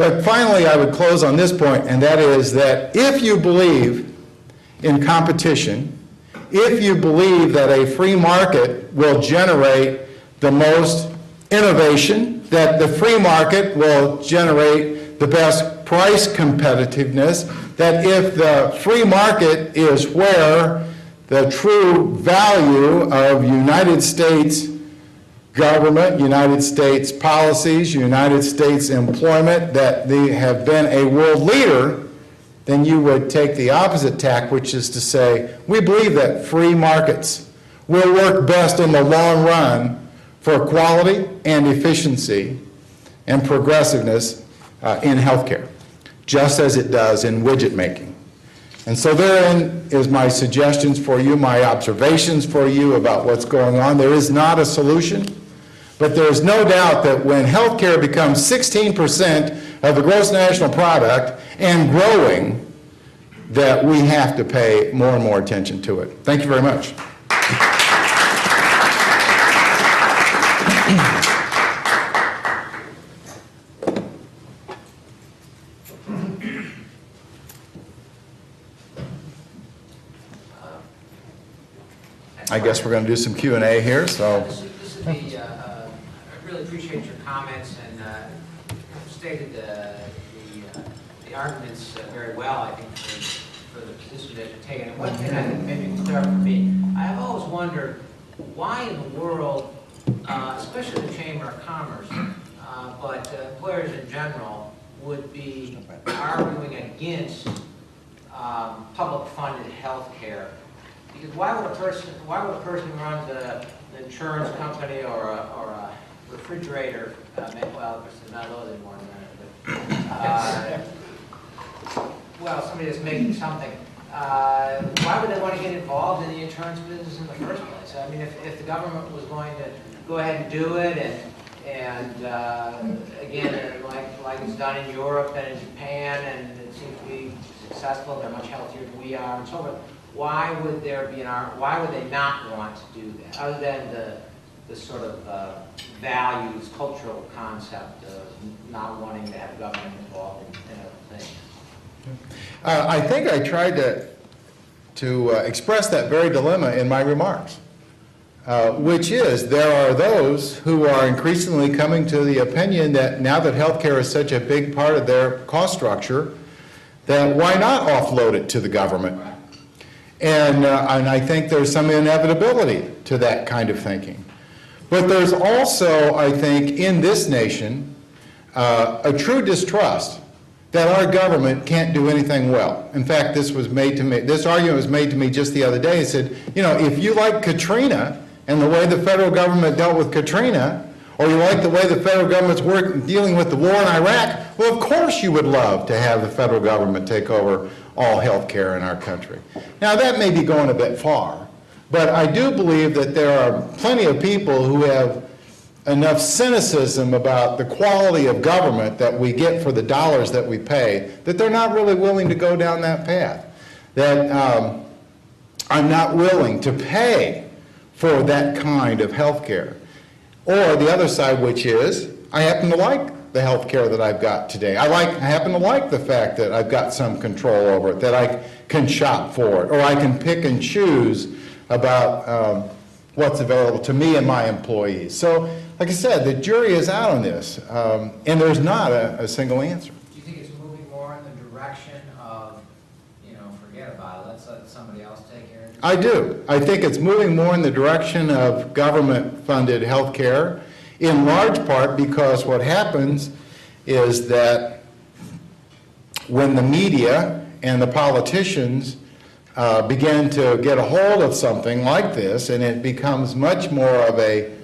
But finally, I would close on this point, and that is that if you believe in competition, if you believe that a free market will generate the most innovation, that the free market will generate the best price competitiveness, that if the free market is where the true value of United States government, United States policies, United States employment, that they have been a world leader, then you would take the opposite tack, which is to say, we believe that free markets will work best in the long run for quality and efficiency and progressiveness in healthcare, just as it does in widget making. And so therein is my suggestions for you, my observations for you about what's going on. There is not a solution, but there is no doubt that when healthcare becomes 16% of the gross national product and growing, that we have to pay more and more attention to it. Thank you very much. I guess we're going to do some Q&A here. So, this would be, I really appreciate your comments and stated the arguments very well, I think, for the position that you're taking. And one thing I think maybe clear for me, I have always wondered why in the world, especially the Chamber of Commerce, but employers in general, would be arguing against public-funded health care. Because why would a person who runs an insurance company or a refrigerator, well, there's not those anymore, well, somebody that's making something, why would they want to get involved in the insurance business in the first place? I mean, if the government was going to go ahead and do it, and again, like it's done in Europe and in Japan, and it seems to be successful, they're much healthier than we are, and so forth. Why would there be why would they not want to do that, other than the sort of values, cultural concept of not wanting to have government involved in other things? I think I tried to express that very dilemma in my remarks, which is there are those who are increasingly coming to the opinion that now that healthcare is such a big part of their cost structure, that why not offload it to the government? And I think there's some inevitability to that kind of thinking. But there's also, I think, in this nation, a true distrust that our government can't do anything well. In fact, this argument was made to me just the other day. It said, you know, if you like Katrina and the way the federal government dealt with Katrina, or you like the way the federal government's dealing with the war in Iraq, well, of course you would love to have the federal government take over all health care in our country. Now, that may be going a bit far, but I do believe that there are plenty of people who have enough cynicism about the quality of government that we get for the dollars that we pay that they're not really willing to go down that path. That I'm not willing to pay for that kind of health care. Or the other side, which is, I happen to like the health care that I've got today. I happen to like the fact that I've got some control over it, that I can shop for it, or I can pick and choose about what's available to me and my employees. So, like I said, the jury is out on this, and there's not a single answer. Do you think it's moving more in the direction of, forget about it, let somebody else take care of it? I do. I think it's moving more in the direction of government-funded health care, in large part because what happens is that when the media and the politicians begin to get a hold of something like this, and it becomes much more of a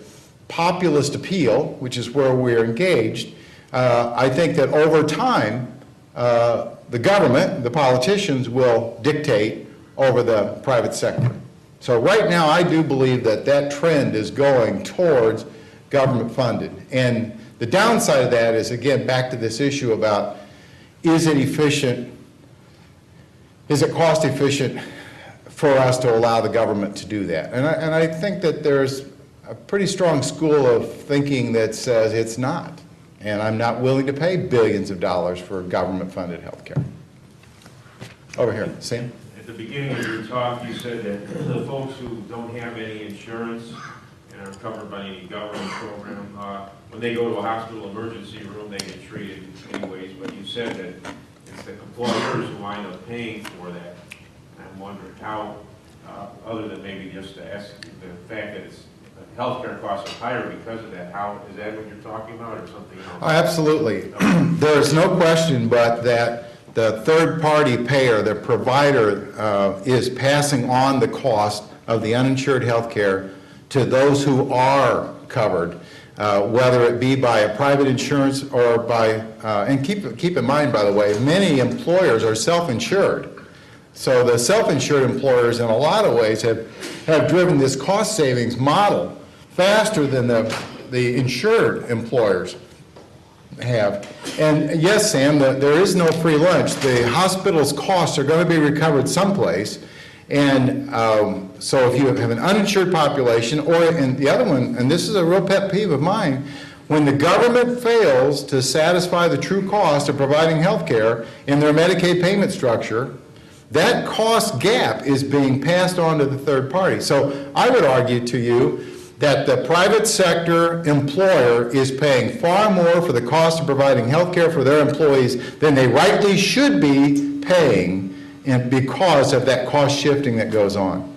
populist appeal, which is where we're engaged, I think that over time, the government, the politicians will dictate over the private sector. So right now, I do believe that that trend is going towards government funded. And the downside of that is, again, back to this issue about, is it efficient, is it cost efficient for us to allow the government to do that? And I think that there's a pretty strong school of thinking that says it's not. And I'm not willing to pay billions of dollars for government-funded health care. Over here, Sam? At the beginning of your talk, you said that the folks who don't have any insurance and aren't covered by any government program, when they go to a hospital emergency room, they get treated anyways, but you said that it's the employers who wind up paying for that. I'm wondering how, other than maybe just the fact that it's healthcare costs are higher because of that, how, is that what you're talking about or something else? Oh, absolutely. There is no question but that the third-party payer, the provider, is passing on the cost of the uninsured health care to those who are covered, whether it be by a private insurance or by, and keep in mind, by the way, many employers are self-insured. So the self-insured employers, in a lot of ways, have driven this cost savings model faster than the insured employers have. And yes, Sam, there is no free lunch. The hospital's costs are going to be recovered someplace. And so if you have an uninsured population, and the other one, and this is a real pet peeve of mine, when the government fails to satisfy the true cost of providing health care in their Medicaid payment structure, that cost gap is being passed on to the third party. So I would argue to you that the private sector employer is paying far more for the cost of providing health care for their employees than they rightly should be paying, and because of that cost shifting that goes on.